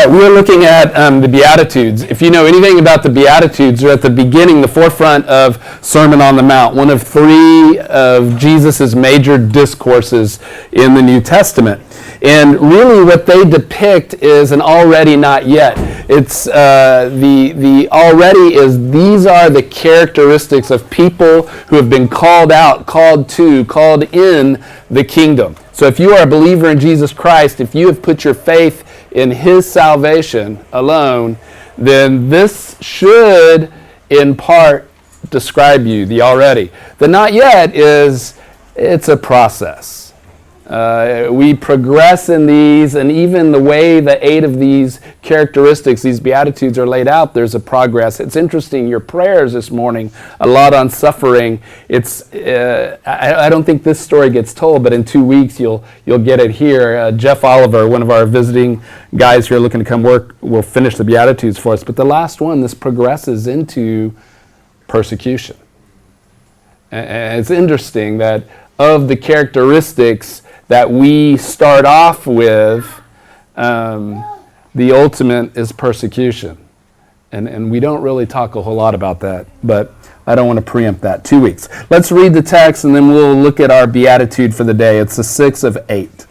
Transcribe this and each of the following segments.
Right, we're looking at the Beatitudes. If you know anything about the Beatitudes, they're at the beginning, the forefront of Sermon on the Mount, one of three of Jesus' major discourses in the New Testament. And really what they depict is an already not yet. It's the already is these are the characteristics of people who have been called out, called to, called in the kingdom. So if you are a believer in Jesus Christ, if you have put your faith in His salvation alone, then this should in part describe you, the already. The not yet it's a process. We progress in these, and even the way the 8 of these characteristics, these Beatitudes are laid out, there's a progress. It's interesting, your prayers this morning, a lot on suffering. It's I don't think this story gets told, but in 2 weeks you'll get it here. Jeff Oliver, one of our visiting guys here looking to come work, will finish the Beatitudes for us. But the last one, this progresses into persecution. And it's interesting that of the characteristics that we start off with, the ultimate is persecution. And we don't really talk a whole lot about that, but I don't want to preempt that. 2 weeks. Let's read the text and then we'll look at our Beatitude for the day. It's the 6th of 8.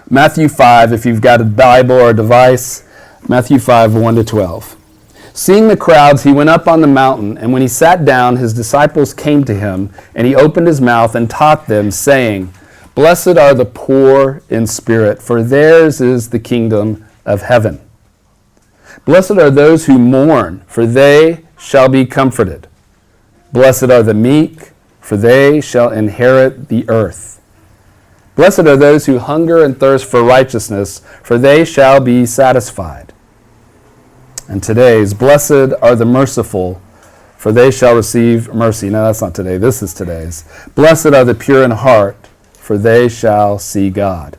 Matthew 5, if you've got a Bible or a device, Matthew 5, 1 to 12. Seeing the crowds, he went up on the mountain, and when he sat down, his disciples came to him, and he opened his mouth and taught them, saying, Blessed are the poor in spirit, for theirs is the kingdom of heaven. Blessed are those who mourn, for they shall be comforted. Blessed are the meek, for they shall inherit the earth. Blessed are those who hunger and thirst for righteousness, for they shall be satisfied. And today's, blessed are the merciful, for they shall receive mercy. No, that's not today. This is today's. Blessed are the pure in heart, for they shall see God.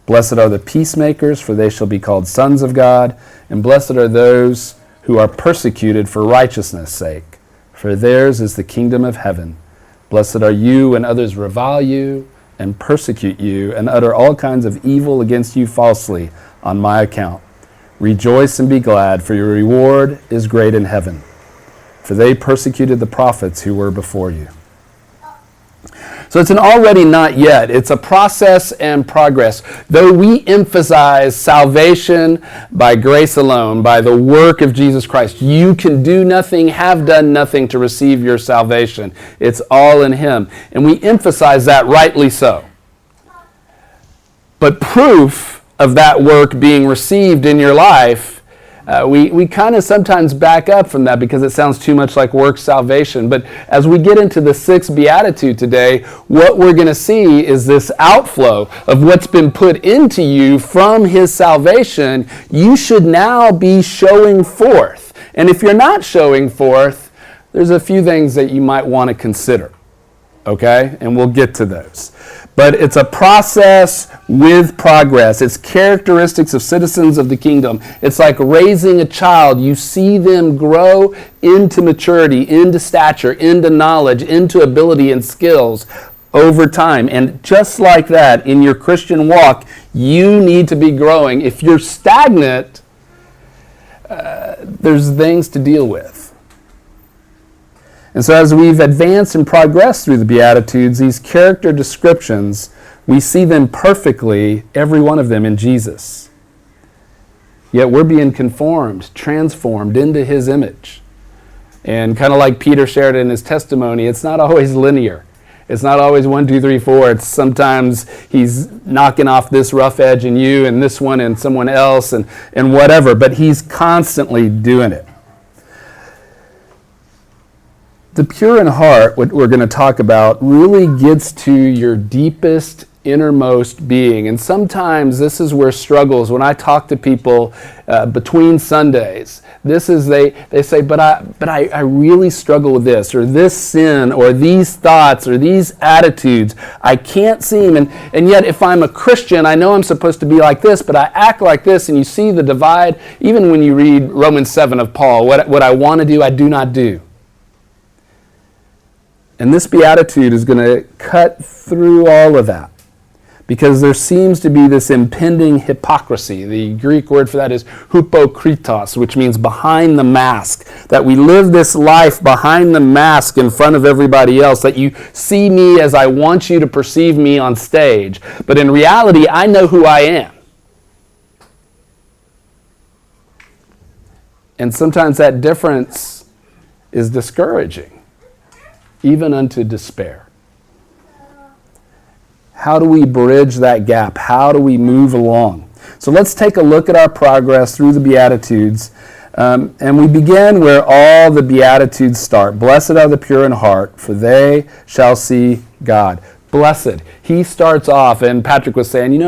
Blessed are the peacemakers, for they shall be called sons of God. And blessed are those who are persecuted for righteousness' sake, for theirs is the kingdom of heaven. Blessed are you when others revile you and persecute you and utter all kinds of evil against you falsely on my account. Rejoice and be glad, for your reward is great in heaven. For they persecuted the prophets who were before you. So it's an already not yet. It's a process and progress. Though we emphasize salvation by grace alone, by the work of Jesus Christ, you can do nothing, have done nothing to receive your salvation. It's all in Him. And we emphasize that rightly so. But proof of that work being received in your life, we kind of sometimes back up from that because it sounds too much like work salvation. But as we get into the 6th Beatitude today, what we're going to see is this outflow of what's been put into you from His salvation. You should now be showing forth. And if you're not showing forth, there's a few things that you might want to consider. Okay? And we'll get to those. But it's a process with progress. It's characteristics of citizens of the kingdom. It's like raising a child. You see them grow into maturity, into stature, into knowledge, into ability and skills over time. And just like that, in your Christian walk, you need to be growing. If you're stagnant, there's things to deal with. And so as we've advanced and progressed through the Beatitudes, these character descriptions, we see them perfectly, every one of them in Jesus. Yet we're being conformed, transformed into His image. And kind of like Peter shared in his testimony, it's not always linear. It's not always 1, 2, 3, 4. It's sometimes He's knocking off this rough edge in you and this one and someone else and whatever. But He's constantly doing it. The pure in heart, what we're going to talk about, really gets to your deepest, innermost being. And sometimes this is where struggles, when I talk to people between Sundays, this is they say, but I really struggle with this, or this sin, or these thoughts, or these attitudes. I can't see them. And yet if I'm a Christian, I know I'm supposed to be like this, but I act like this. And you see the divide, even when you read Romans 7 of Paul, what I want to do, I do not do. And this Beatitude is going to cut through all of that. because there seems to be this impending hypocrisy. The Greek word for that is hypokritos, which means behind the mask, that we live this life behind the mask in front of everybody else, that you see me as I want you to perceive me on stage, but in reality, I know who I am. And sometimes that difference is discouraging, even unto despair. How do we bridge that gap? How do we move along? So let's take a look at our progress through the Beatitudes. And we begin where all the Beatitudes start. Blessed are the pure in heart, for they shall see God. Blessed. He starts off, and Patrick was saying,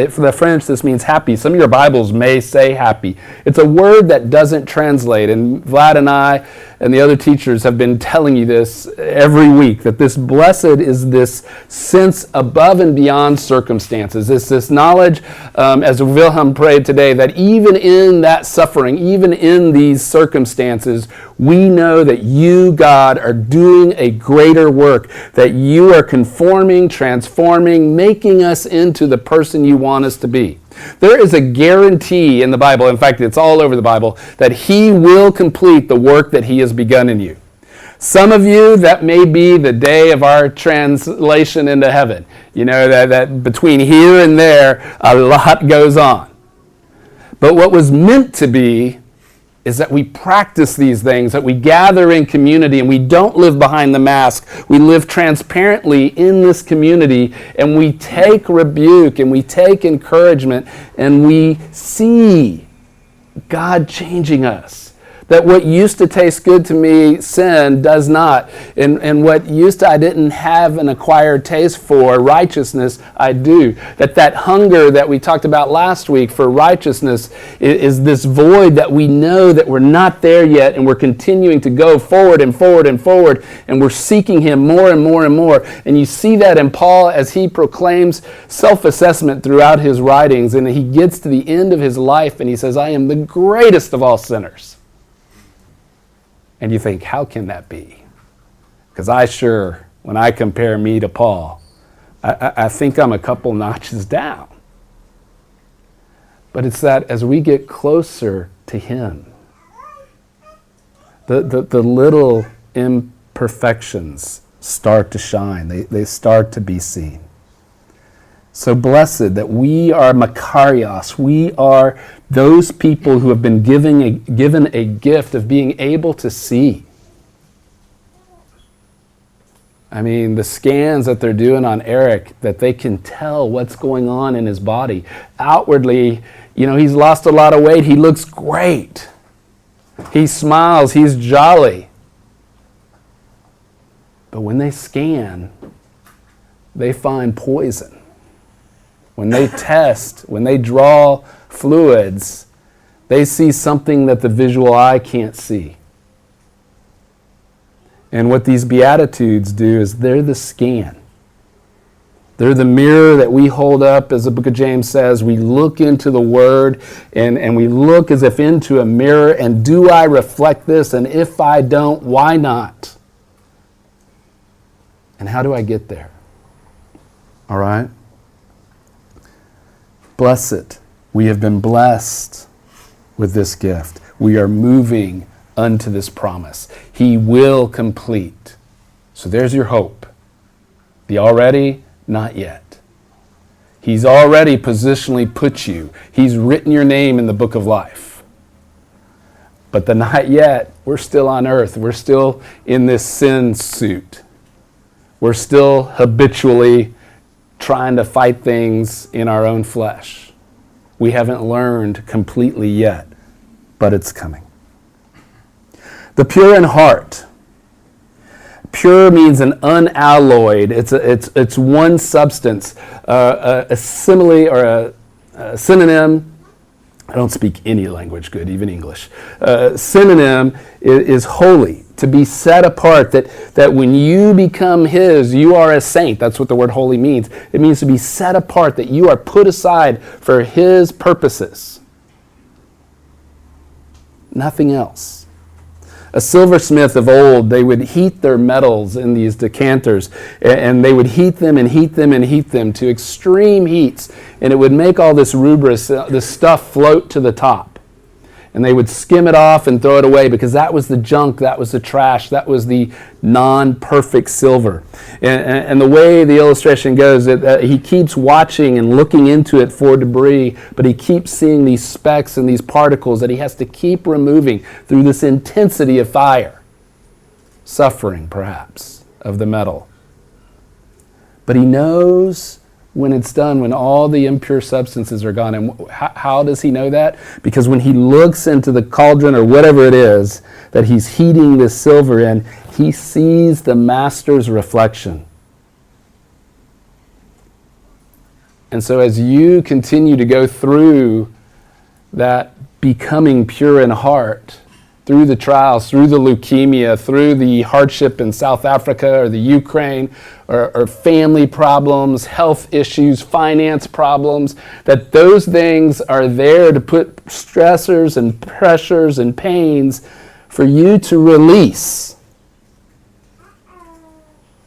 for the French, this means happy. Some of your Bibles may say happy. It's a word that doesn't translate, and Vlad and I and the other teachers have been telling you this every week, that this blessed is this sense above and beyond circumstances. It's this knowledge, as Wilhelm prayed today, that even in that suffering, even in these circumstances, we know that you, God, are doing a greater work, that you are conforming, transforming, making us into the person you want us to be. There is a guarantee in the Bible, in fact, it's all over the Bible, that He will complete the work that He has begun in you. Some of you, that may be the day of our translation into heaven. That between here and there, a lot goes on. But what was meant to be is that we practice these things, that we gather in community and we don't live behind the mask. We live transparently in this community, and we take rebuke and we take encouragement, and we see God changing us. That what used to taste good to me, sin does not. And what used to I didn't have an acquired taste for, righteousness, I do. That hunger that we talked about last week for righteousness is this void that we know that we're not there yet, and we're continuing to go forward and forward and forward, and we're seeking Him more and more and more. And you see that in Paul as he proclaims self-assessment throughout his writings, and he gets to the end of his life and he says, I am the greatest of all sinners. And you think, how can that be? Because when I compare me to Paul, I think I'm a couple notches down. But it's that as we get closer to Him, the little imperfections start to shine. They start to be seen. So blessed that we are Makarios. We are those people who have been given a gift of being able to see. I mean, the scans that they're doing on Eric, that they can tell what's going on in his body. Outwardly, he's lost a lot of weight. He looks great. He smiles. He's jolly. But when they scan, they find poison. When they test, when they draw fluids, they see something that the visual eye can't see. And what these Beatitudes do is they're the scan. They're the mirror that we hold up, as the book of James says. We look into the Word, and we look as if into a mirror, and do I reflect this? And if I don't, why not? And how do I get there? All right? Blessed. We have been blessed with this gift. We are moving unto this promise. He will complete. So there's your hope. The already, not yet. He's already positionally put you. He's written your name in the book of life. But the not yet, we're still on earth. We're still in this sin suit. We're still habitually trying to fight things in our own flesh. We haven't learned completely yet, but it's coming. The pure in heart. Pure means an unalloyed. It's one substance. A simile or a synonym. I don't speak any language good, even English. Synonym is holy, to be set apart, that when you become His, you are a saint. That's what the word holy means. It means to be set apart, that you are put aside for His purposes. Nothing else. A silversmith of old, they would heat their metals in these decanters, and they would heat them and heat them and heat them to extreme heats, and it would make all this rubrous, this stuff float to the top. And they would skim it off and throw it away because that was the junk, that was the trash, that was the non-perfect silver. And the way the illustration goes, he keeps watching and looking into it for debris, but he keeps seeing these specks and these particles that he has to keep removing through this intensity of fire. Suffering, perhaps, of the metal. But he knows when it's done, when all the impure substances are gone. And how does he know that? Because when he looks into the cauldron or whatever it is that he's heating this silver in, he sees the master's reflection. And so as you continue to go through that becoming pure in heart, through the trials, through the leukemia, through the hardship in South Africa or the Ukraine, or family problems, health issues, finance problems, that those things are there to put stressors and pressures and pains for you to release,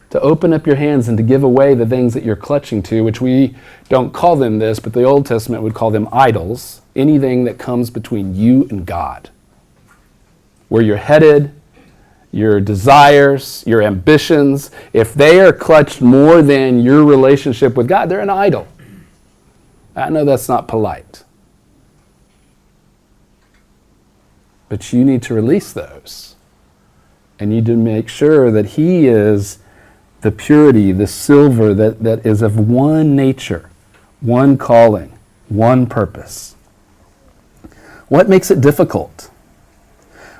to open up your hands and to give away the things that you're clutching to, which we don't call them this, but the Old Testament would call them idols, anything that comes between you and God. Where you're headed, your desires, your ambitions, if they are clutched more than your relationship with God, they're an idol. I know that's not polite. But you need to release those. And you need to make sure that He is the purity, the silver that is of one nature, one calling, one purpose. What makes it difficult?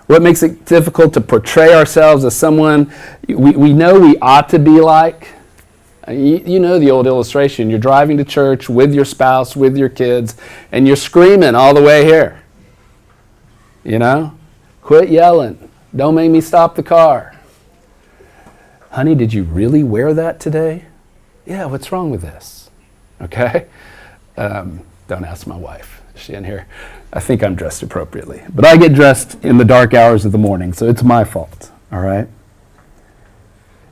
What makes it difficult to portray ourselves as someone we know we ought to be like? You know the old illustration. You're driving to church with your spouse, with your kids, and you're screaming all the way here. You know? Quit yelling. Don't make me stop the car. Honey, did you really wear that today? Yeah, what's wrong with this? Okay? Don't ask my wife. Is she in here? I think I'm dressed appropriately. But I get dressed in the dark hours of the morning, so it's my fault, all right?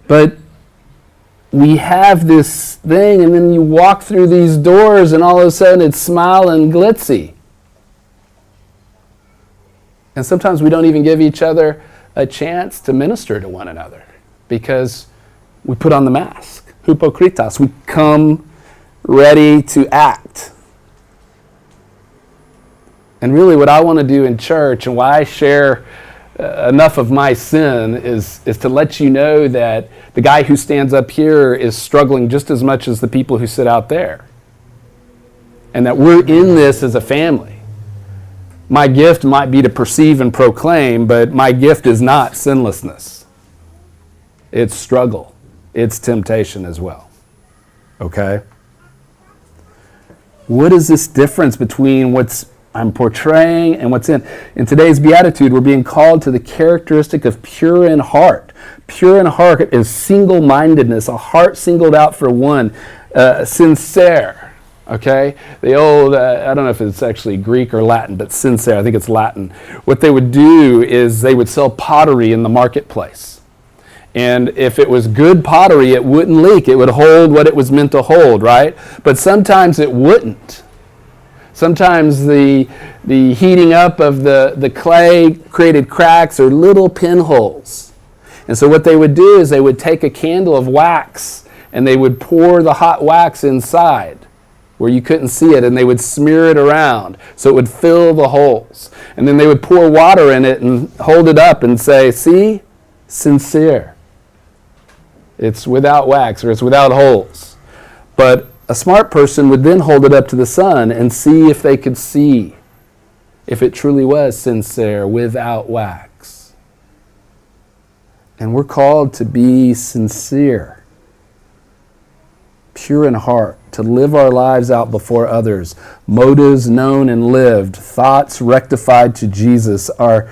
But we have this thing, and then you walk through these doors, and all of a sudden it's smile and glitzy. And sometimes we don't even give each other a chance to minister to one another because we put on the mask. Hypocritas. We come ready to act. And really what I want to do in church and why I share enough of my sin is to let you know that the guy who stands up here is struggling just as much as the people who sit out there. And that we're in this as a family. My gift might be to perceive and proclaim, but my gift is not sinlessness. It's struggle. It's temptation as well. Okay? What is this difference between what's I'm portraying and what's in? In today's Beatitude, we're being called to the characteristic of pure in heart. Pure in heart is single-mindedness, a heart singled out for one, sincere. Okay? The old, I don't know if it's actually Greek or Latin, but sincere, I think it's Latin. What they would do is they would sell pottery in the marketplace. And if it was good pottery, it wouldn't leak. It would hold what it was meant to hold, right? But sometimes it wouldn't. Sometimes the heating up of the clay created cracks or little pinholes. And so what they would do is they would take a candle of wax and they would pour the hot wax inside where you couldn't see it, and they would smear it around so it would fill the holes. And then they would pour water in it and hold it up and say, see, sincere. It's without wax or it's without holes. But a smart person would then hold it up to the sun and see if they could see if it truly was sincere without wax. And we're called to be sincere, pure in heart, to live our lives out before others, motives known and lived, thoughts rectified to Jesus, our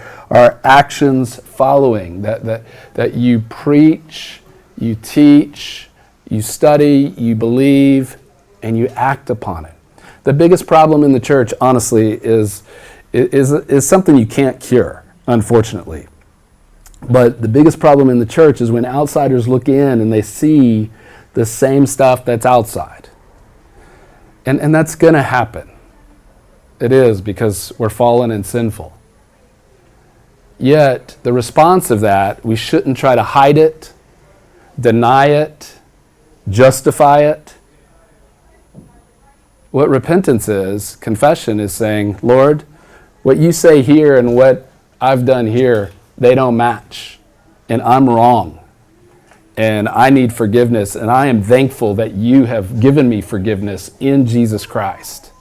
actions following, that you preach, you teach, you study, you believe, and you act upon it. The biggest problem in the church, honestly, is something you can't cure, unfortunately. But the biggest problem in the church is when outsiders look in and they see the same stuff that's outside. And that's going to happen. It is, because we're fallen and sinful. Yet, the response of that, we shouldn't try to hide it, deny it, justify it. What repentance is, confession is saying, Lord, what you say here and what I've done here, they don't match. And I'm wrong. And I need forgiveness. And I am thankful that you have given me forgiveness in Jesus Christ.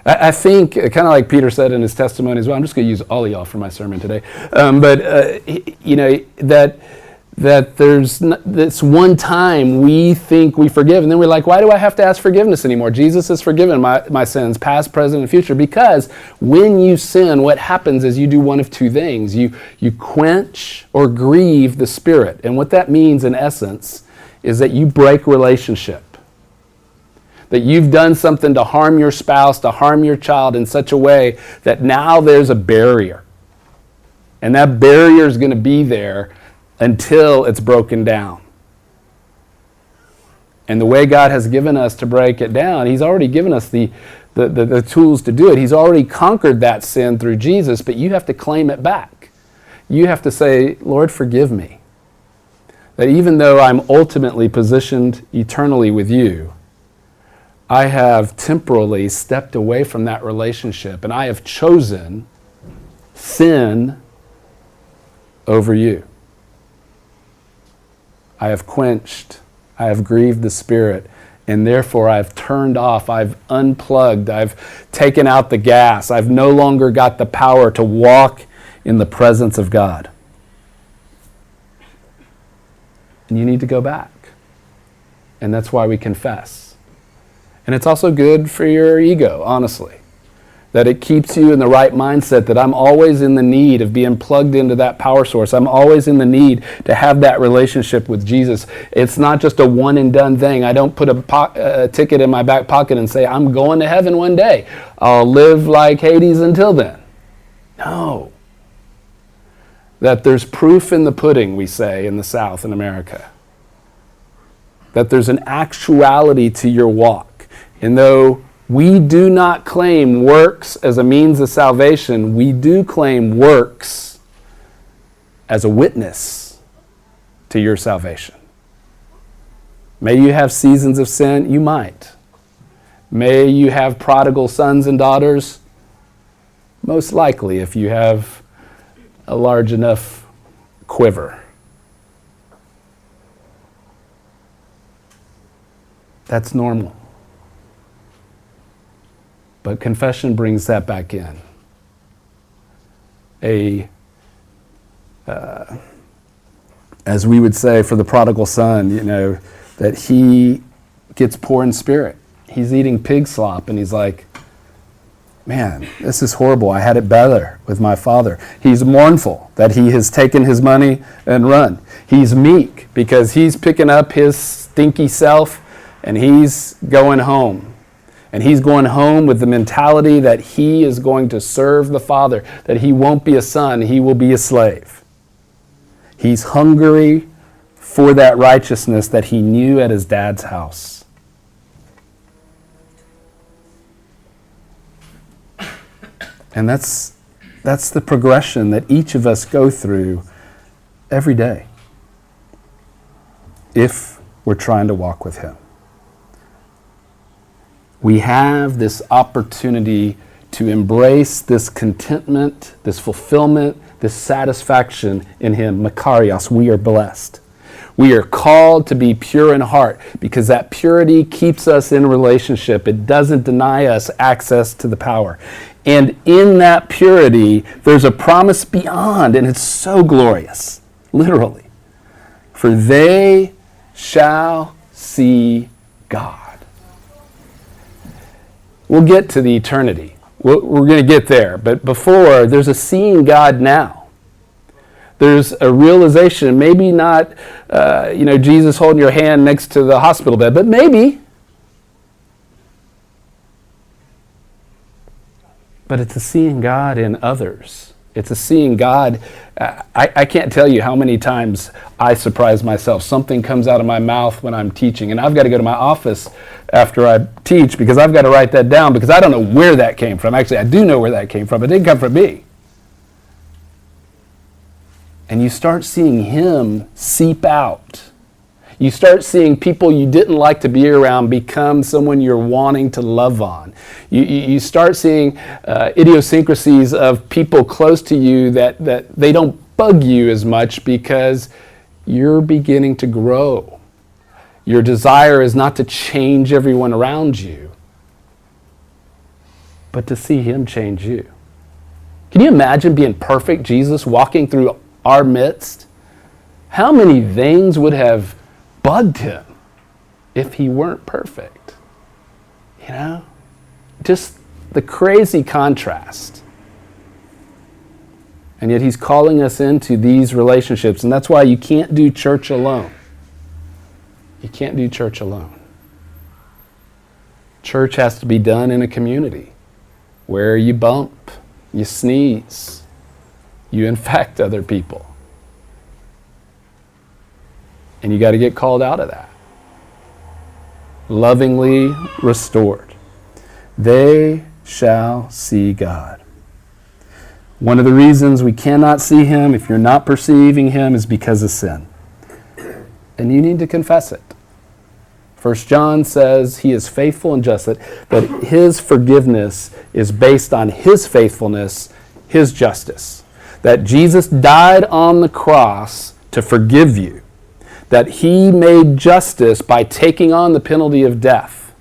I think, kind of like Peter said in his testimony as well, I'm just going to use all of y'all for my sermon today. That there's this one time we think we forgive, and then we're like, why do I have to ask forgiveness anymore? Jesus has forgiven my sins, past, present, and future. Because when you sin, what happens is you do one of two things. You quench or grieve the Spirit. And what that means in essence is that you break relationship. That you've done something to harm your spouse, to harm your child in such a way that now there's a barrier. And that barrier is going to be there until it's broken down. And the way God has given us to break it down, He's already given us the tools to do it. He's already conquered that sin through Jesus, but you have to claim it back. You have to say, Lord, forgive me. That even though I'm ultimately positioned eternally with you, I have temporally stepped away from that relationship, and I have chosen sin over you. I have quenched, I have grieved the Spirit, and therefore I've turned off, I've unplugged, I've taken out the gas. I've no longer got the power to walk in the presence of God. And you need to go back. And that's why we confess. And it's also good for your ego, honestly. That it keeps you in the right mindset, that I'm always in the need of being plugged into that power source. I'm always in the need to have that relationship with Jesus. It's not just a one and done thing. I don't put a ticket in my back pocket and say, I'm going to heaven one day. I'll live like Hades until then. No. That there's proof in the pudding, we say in the South in America. That there's an actuality to your walk. And though we do not claim works as a means of salvation, we do claim works as a witness to your salvation. May you have seasons of sin? You might. May you have prodigal sons and daughters? Most likely, if you have a large enough quiver. That's normal. But confession brings that back in. As we would say for the prodigal son, that he gets poor in spirit. He's eating pig slop and he's like, man, this is horrible. I had it better with my father. He's mournful that he has taken his money and run. He's meek because he's picking up his stinky self and he's going home. And he's going home with the mentality that he is going to serve the Father, that he won't be a son, he will be a slave. He's hungry for that righteousness that he knew at his dad's house. And that's the progression that each of us go through every day if we're trying to walk with him. We have this opportunity to embrace this contentment, this fulfillment, this satisfaction in him. Makarios, we are blessed. We are called to be pure in heart because that purity keeps us in relationship. It doesn't deny us access to the power. And in that purity, there's a promise beyond, and it's so glorious, literally. For they shall see God. We'll get to the eternity. We're going to get there. But before, there's a seeing God now. There's a realization, maybe not, Jesus holding your hand next to the hospital bed, but maybe. But it's a seeing God in others It's a seeing God. I can't tell you how many times I surprise myself. Something comes out of my mouth when I'm teaching, and I've got to go to my office after I teach because I've got to write that down because I don't know where that came from. Actually, I do know where that came from. It didn't come from me. And you start seeing Him seep out. You start seeing people you didn't like to be around become someone you're wanting to love on. You start seeing idiosyncrasies of people close to you that they don't bug you as much because you're beginning to grow. Your desire is not to change everyone around you, but to see Him change you. Can you imagine being perfect Jesus walking through our midst? How many things would have bugged Him if He weren't perfect? You know? Just the crazy contrast. And yet He's calling us into these relationships, and that's why you can't do church alone. You can't do church alone. Church has to be done in a community where you bump, you sneeze, you infect other people. And you got to get called out of that. Lovingly restored. They shall see God. One of the reasons we cannot see Him, if you're not perceiving Him, is because of sin. And you need to confess it. 1 John says He is faithful and just, that His forgiveness is based on His faithfulness, His justice. That Jesus died on the cross to forgive you. That He made justice by taking on the penalty of death.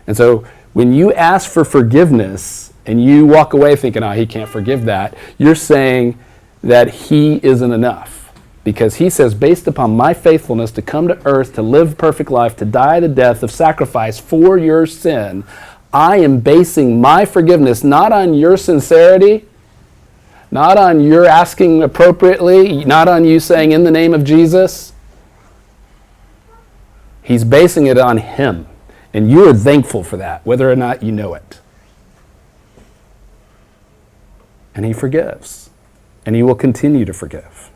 And so when you ask for forgiveness and you walk away thinking, He can't forgive that, you're saying that He isn't enough. Because He says, based upon my faithfulness to come to earth, to live perfect life, to die the death of sacrifice for your sin, I am basing my forgiveness not on your sincerity, not on your asking appropriately, not on you saying in the name of Jesus. He's basing it on Him. And you are thankful for that, whether or not you know it. And He forgives. And He will continue to forgive.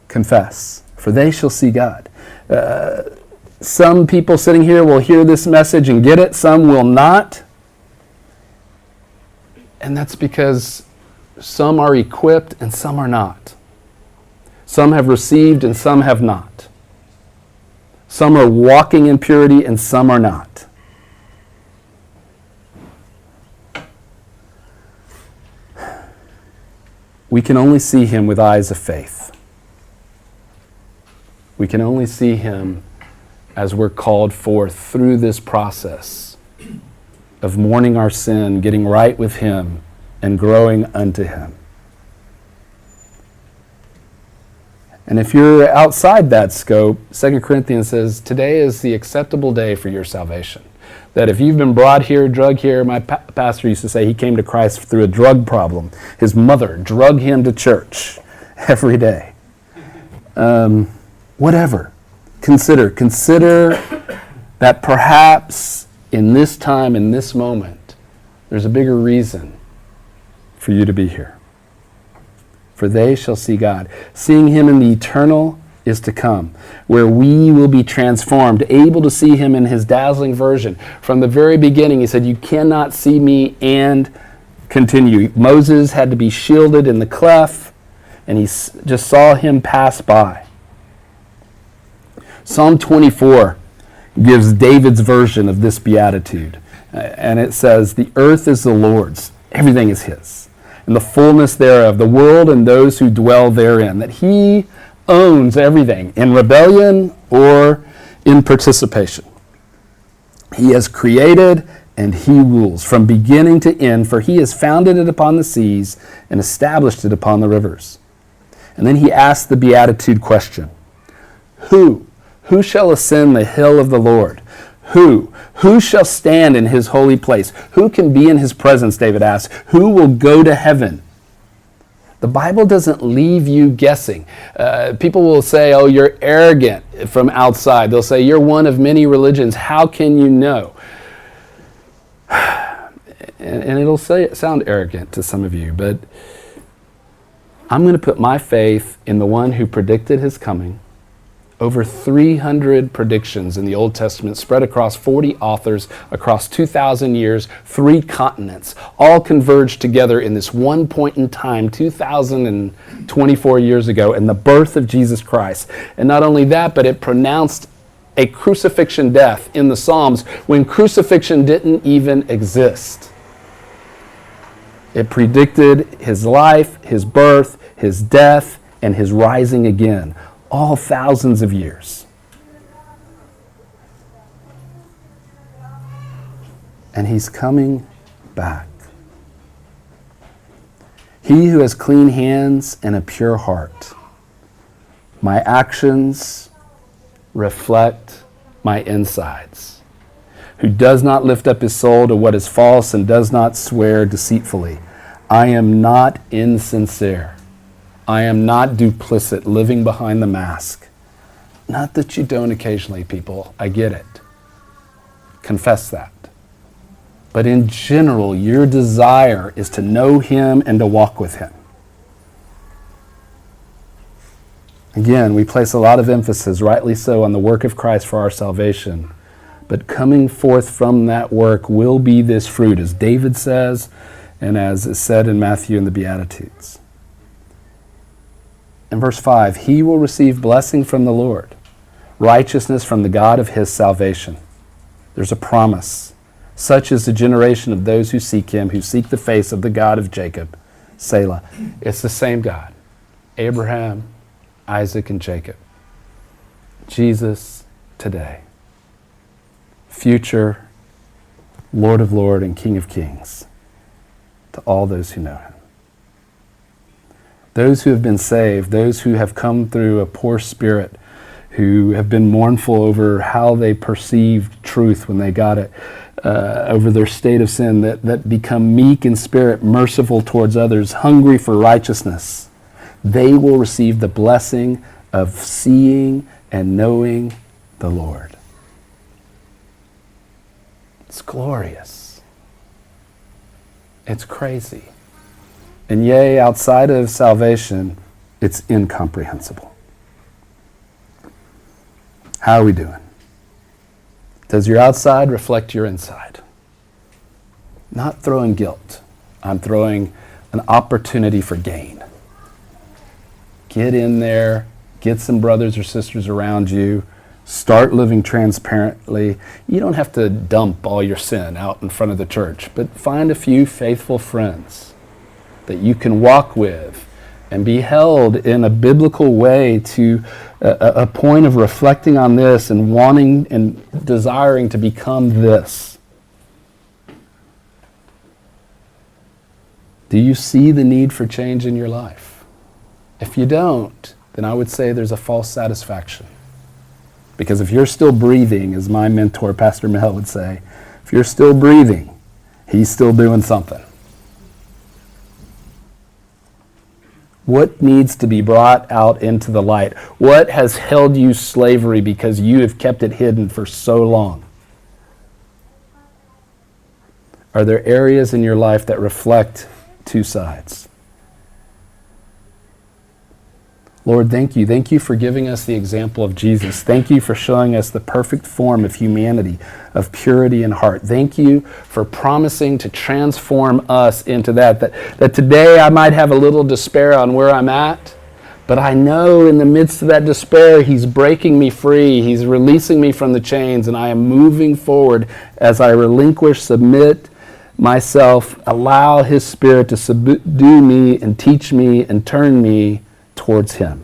Confess, for they shall see God. Some people sitting here will hear this message and get it. Some will not. And that's because some are equipped and some are not. Some have received and some have not. Some are walking in purity and some are not. We can only see Him with eyes of faith. We can only see Him as we're called forth through this process of mourning our sin, getting right with Him, and growing unto Him. And if you're outside that scope, 2 Corinthians says, today is the acceptable day for your salvation. That if you've been brought here, drug here, my pastor used to say he came to Christ through a drug problem. His mother drug him to church every day. Whatever. Consider that perhaps in this time, in this moment, there's a bigger reason for you to be here. For they shall see God. Seeing Him in the eternal is to come, where we will be transformed, able to see Him in His dazzling version. From the very beginning, He said, you cannot see me and continue. Moses had to be shielded in the cleft, and he just saw Him pass by. Psalm 24 gives David's version of this beatitude. And it says, the earth is the Lord's, everything is His, and the fullness thereof, the world and those who dwell therein. That He owns everything, in rebellion or in participation. He has created and He rules from beginning to end, for He has founded it upon the seas and established it upon the rivers. And then he asks the beatitude question. Who shall ascend the hill of the Lord? Who shall stand in His holy place? Who can be in His presence, David asks. Who will go to heaven? The Bible doesn't leave you guessing. People will say, oh, you're arrogant from outside. They'll say, you're one of many religions. How can you know? and it'll sound arrogant to some of you, but I'm going to put my faith in the one who predicted his coming. Over 300 predictions in the Old Testament spread across 40 authors, across 2,000 years, 3 continents, all converged together in this one point in time, 2,024 years ago, in the birth of Jesus Christ. And not only that, but it pronounced a crucifixion death in the Psalms when crucifixion didn't even exist. It predicted his life, his birth, his death, and his rising again. All thousands of years. And he's coming back. He who has clean hands and a pure heart. My actions reflect my insides. Who does not lift up his soul to what is false and does not swear deceitfully. I am not insincere. I am not duplicit, living behind the mask. Not that you don't occasionally, people. I get it. Confess that. But in general, your desire is to know him and to walk with him. Again, we place a lot of emphasis, rightly so, on the work of Christ for our salvation. But coming forth from that work will be this fruit, as David says, and as is said in Matthew in the Beatitudes. In verse 5, he will receive blessing from the Lord, righteousness from the God of his salvation. There's a promise. Such is the generation of those who seek him, who seek the face of the God of Jacob. Selah. It's the same God. Abraham, Isaac, and Jacob. Jesus today. Future Lord of Lords and King of Kings. To all those who know him. Those who have been saved, those who have come through a poor spirit, who have been mournful over how they perceived truth when they got it, over their state of sin, that become meek in spirit, merciful towards others, hungry for righteousness, they will receive the blessing of seeing and knowing the Lord. It's glorious. It's crazy. And yea, outside of salvation, it's incomprehensible. How are we doing? Does your outside reflect your inside? Not throwing guilt. I'm throwing an opportunity for gain. Get in there, get some brothers or sisters around you, start living transparently. You don't have to dump all your sin out in front of the church, but find a few faithful friends that you can walk with and be held in a biblical way to a point of reflecting on this and wanting and desiring to become this. Do you see the need for change in your life? If you don't, then I would say there's a false satisfaction. Because if you're still breathing, as my mentor, Pastor Mel, would say, if you're still breathing, he's still doing something. What needs to be brought out into the light? What has held you slavery because you have kept it hidden for so long? Are there areas in your life that reflect two sides? Lord, thank you. Thank you for giving us the example of Jesus. Thank you for showing us the perfect form of humanity, of purity in heart. Thank you for promising to transform us into that today I might have a little despair on where I'm at, but I know in the midst of that despair, he's breaking me free. He's releasing me from the chains, and I am moving forward as I relinquish, submit myself, allow his Spirit to subdue me and teach me and turn me towards him.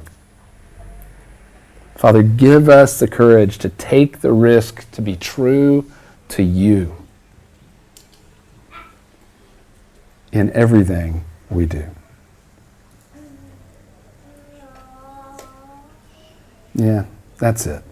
Father, give us the courage to take the risk to be true to you in everything we do. Yeah, that's it.